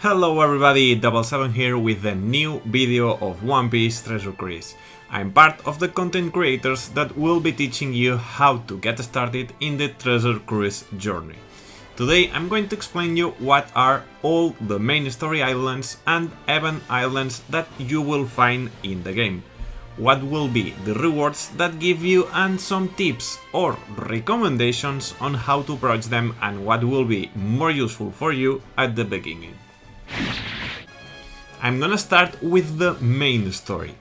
Hello everybody, 7 here with a new video of One Piece Treasure Cruise. I'm part of the content creators that will be teaching you how to get started in the Treasure Cruise journey. Today I'm going to explain you what are all the main story islands and event islands that you will find in the game. What will be the rewards that give you and some tips or recommendations on how to approach them and what will be more useful for you at the beginning. I'm gonna start with the main story.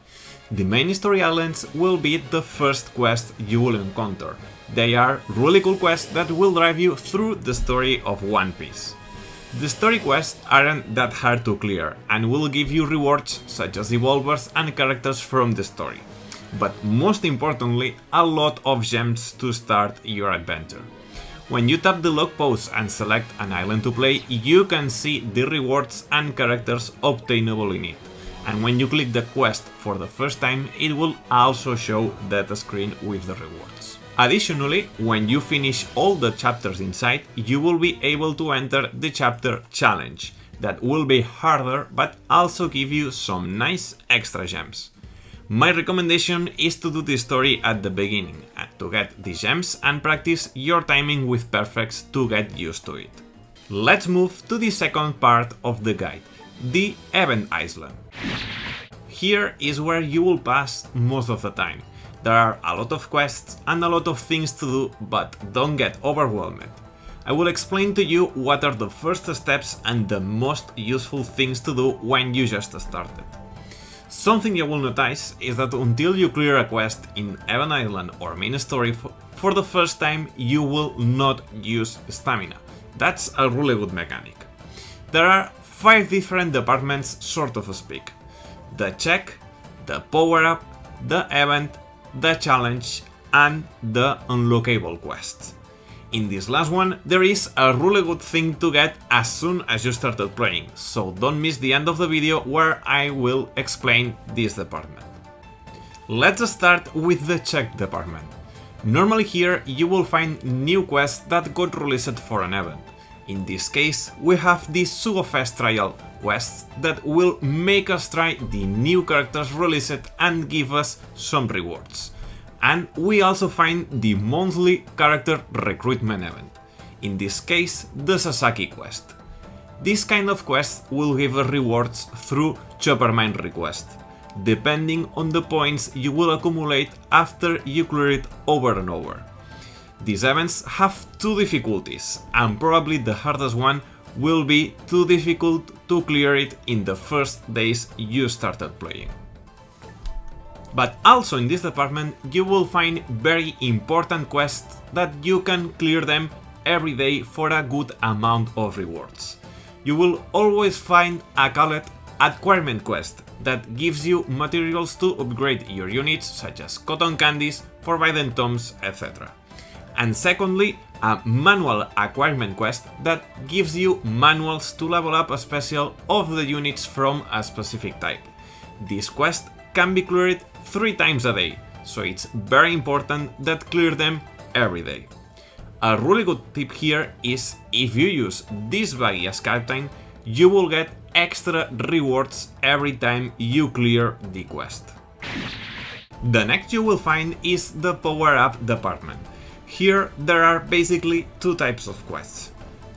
The main story islands will be the first quest you will encounter. They are really cool quests that will drive you through the story of One Piece. The story quests aren't that hard to clear and will give you rewards such as evolvers and characters from the story, but most importantly, a lot of gems to start your adventure. When you tap the log pause and select an island to play, you can see the rewards and characters obtainable in it. And when you click the quest for the first time, it will also show that screen with the rewards. Additionally, when you finish all the chapters inside, you will be able to enter the chapter challenge. That will be harder, but also give you some nice extra gems. My recommendation is to do this story at the beginning, to get the gems and practice your timing with perfects to get used to it. Let's move to the second part of the guide, the event island. Here is where you will pass most of the time. There are a lot of quests and a lot of things to do, but don't get overwhelmed. I will explain to you what are the first steps and the most useful things to do when you just started. Something you will notice is that until you clear a quest in Event Island or main story for the first time, you will not use stamina. That's a really good mechanic. There are 5 different departments, sort of speak. The check, the power-up, the event, the challenge, and the unlockable quests. In this last one, there is a really good thing to get as soon as you started playing, so don't miss the end of the video where I will explain this department. Let's start with the check department. Normally here you will find new quests that got released for an event. In this case, we have the Sugofest trial quests that will make us try the new characters released and give us some rewards. And we also find the monthly character recruitment event, in this case the Sasaki quest. This kind of quest will give us rewards through Chopper Mine request, depending on the points you will accumulate after you clear it over and over. These events have 2 difficulties, and probably the hardest one will be too difficult to clear it in the first days you started playing. But also in this department you will find very important quests that you can clear them every day for a good amount of rewards. You will always find a called acquirement quest that gives you materials to upgrade your units such as cotton candies, forbidden tomes, etc. And secondly, a manual acquirement quest that gives you manuals to level up a special of the units from a specific type. This quest can be cleared 3 times a day, so it's very important that clear them every day. A really good tip here is if you use this baggy as captain, you will get extra rewards every time you clear the quest. The next you will find is the power-up department. Here there are basically 2 types of quests.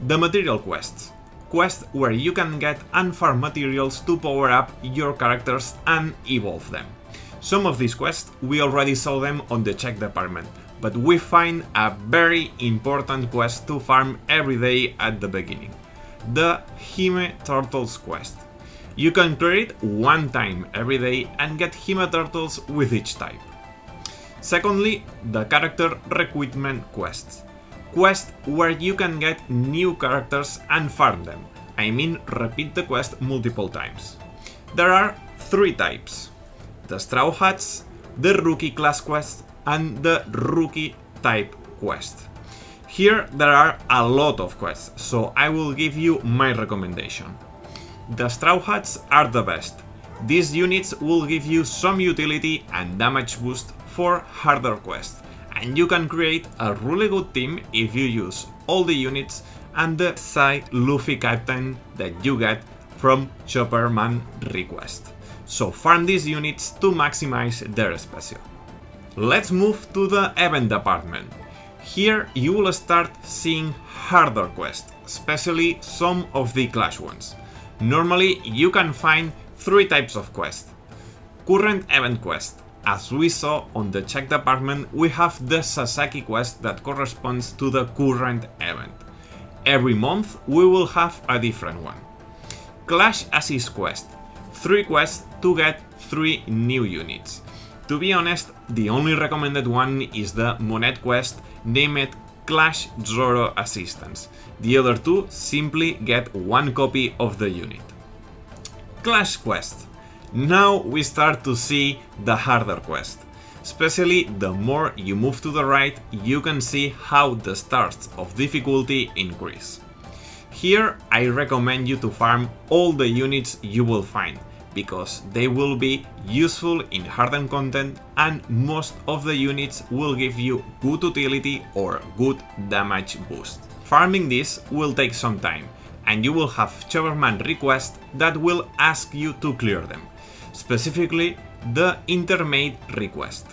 The material quests, quests where you can get and farm materials to power up your characters and evolve them. Some of these quests we already saw them on the check department, but we find a very important quest to farm every day at the beginning. The Hime Turtles quest. You can clear it 1 time every day and get Hime Turtles with each type. Secondly, the character recruitment quests. Quests where you can get new characters and farm them. I mean repeat the quest multiple times. There are 3 types. The Straw Hats, the Rookie class quest, and the Rookie type quest. Here there are a lot of quests, so I will give you my recommendation. The Straw Hats are the best. These units will give you some utility and damage boost for harder quests, and you can create a really good team if you use all the units and the Sai Luffy captain that you get from Chopperman request. So farm these units to maximize their special. Let's move to the event department. Here you will start seeing harder quests, especially some of the Clash ones. Normally you can find 3 types of quests. Current event quest. As we saw on the check department, we have the Sasaki quest that corresponds to the current event. Every month we will have a different one. Clash Assist quest. 3 quests to get 3 new units. To be honest, the only recommended one is the Monet quest named Clash Zoro Assistance. The other 2 simply get 1 copy of the unit. Clash quest. Now we start to see the harder quest. Especially the more you move to the right, you can see how the stars of difficulty increase. Here I recommend you to farm all the units you will find, because they will be useful in hardened content and most of the units will give you good utility or good damage boost. Farming this will take some time, and you will have Chopperman requests that will ask you to clear them, specifically the Intermate request.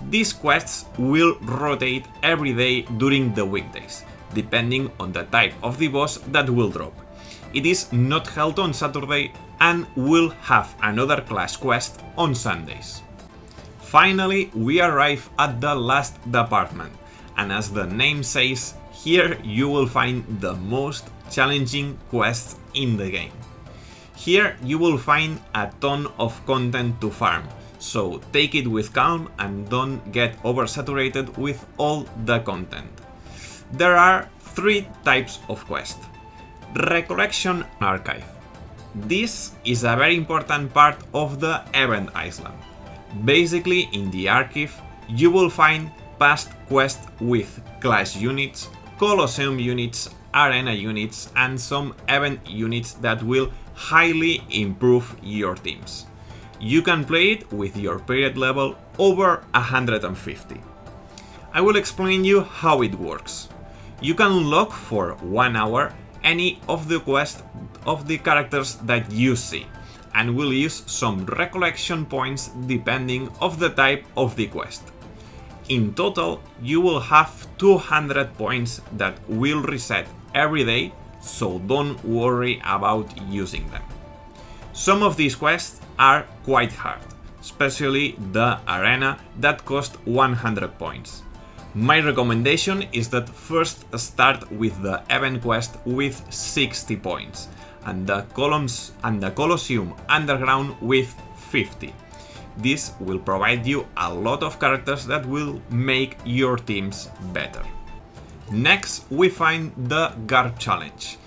These quests will rotate every day during the weekdays, depending on the type of the boss that will drop. It is not held on Saturday and will have another Clash quest on Sundays. Finally, we arrive at the last department, and as the name says, here you will find the most challenging quests in the game. Here you will find a ton of content to farm, so take it with calm and don't get oversaturated with all the content. There are 3 types of quest. Recollection Archive. This is a very important part of the event island. Basically, in the archive, you will find past quests with Clash units, Colosseum units, Arena units, and some event units that will highly improve your teams. You can play it with your period level over 150. I will explain you how it works. You can unlock for 1 hour any of the quests of the characters that you see, and will use some recollection points depending of the type of the quest. In total, you will have 200 points that will reset every day, so don't worry about using them. Some of these quests are quite hard, especially the arena that cost 100 points. My recommendation is that first start with the event quest with 60 points, and the Colosseum Underground with 50. This will provide you a lot of characters that will make your teams better. Next, we find the Garb Challenge.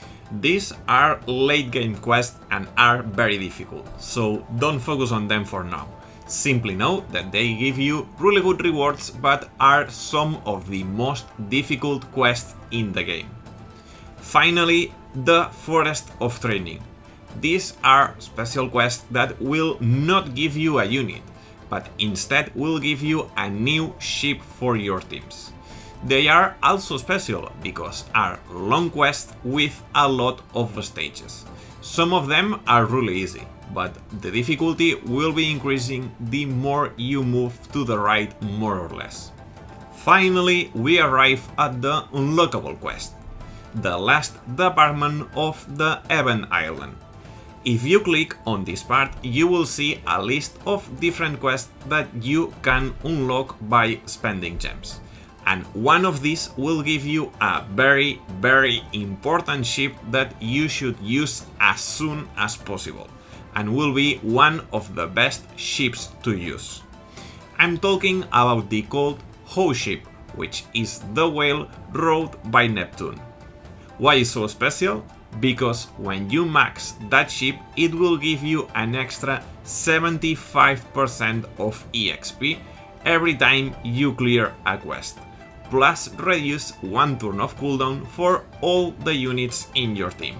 These are late game quests and are very difficult, so don't focus on them for now. Simply know that they give you really good rewards, but are some of the most difficult quests in the game. Finally, the Forest of Training. These are special quests that will not give you a unit, but instead will give you a new ship for your teams. They are also special because are long quests with a lot of stages. Some of them are really easy, but the difficulty will be increasing the more you move to the right, more or less. Finally, we arrive at the unlockable quest, the last department of the event island. If you click on this part, you will see a list of different quests that you can unlock by spending gems. And one of these will give you a very important ship that you should use as soon as possible, and will be one of the best ships to use. I'm talking about the called Hoe ship, which is the whale rowed by Neptune. Why is so special? Because when you max that ship, it will give you an extra 75% of EXP every time you clear a quest, plus reduce 1 turn of cooldown for all the units in your team.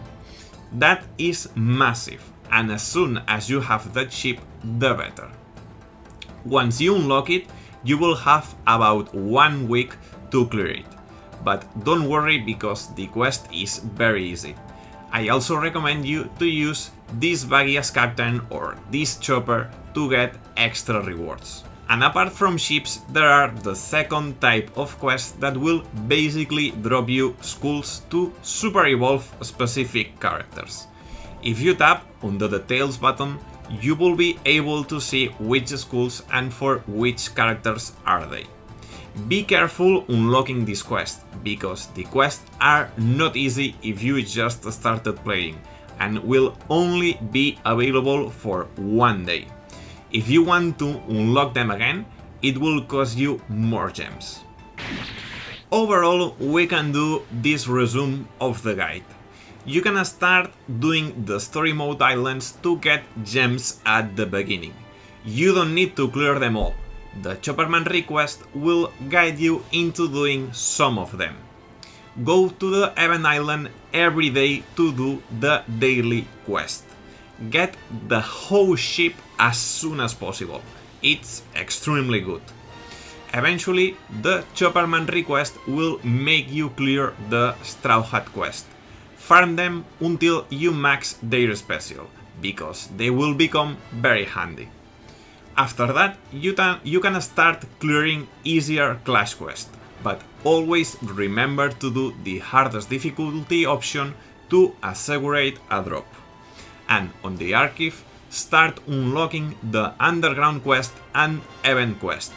That is massive, and as soon as you have that ship, the better. Once you unlock it, you will have about 1 week to clear it. But don't worry, because the quest is very easy. I also recommend you to use this buggy as captain or this chopper to get extra rewards. And apart from ships, there are the second type of quests that will basically drop you skulls to super evolve specific characters. If you tap on the details button, you will be able to see which skulls and for which characters are they. Be careful unlocking this quest, because the quests are not easy if you just started playing, and will only be available for one day. If you want to unlock them again, it will cost you more gems. Overall, we can do this resume of the guide. You can start doing the story mode islands to get gems at the beginning. You don't need to clear them all. The Chopperman request will guide you into doing some of them. Go to the event island every day to do the daily quest. Get the whole ship as soon as possible. It's extremely good. Eventually, the Chopperman request will make you clear the Straw Hat quest. Farm them until you max their special, because they will become very handy. After that, you can start clearing easier clash quests, but always remember to do the hardest difficulty option to assure a drop. And on the archive, start unlocking the underground quest and event quest.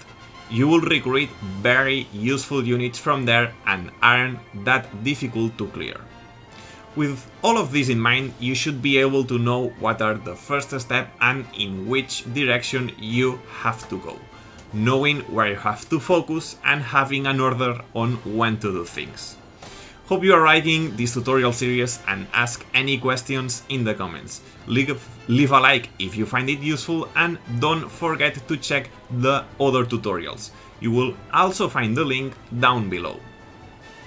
You will recruit very useful units from there and aren't that difficult to clear. With all of this in mind, you should be able to know what are the first steps and in which direction you have to go, knowing where you have to focus and having an order on when to do things. Hope you are liking this tutorial series and ask any questions in the comments. Leave a like if you find it useful and don't forget to check the other tutorials. You will also find the link down below.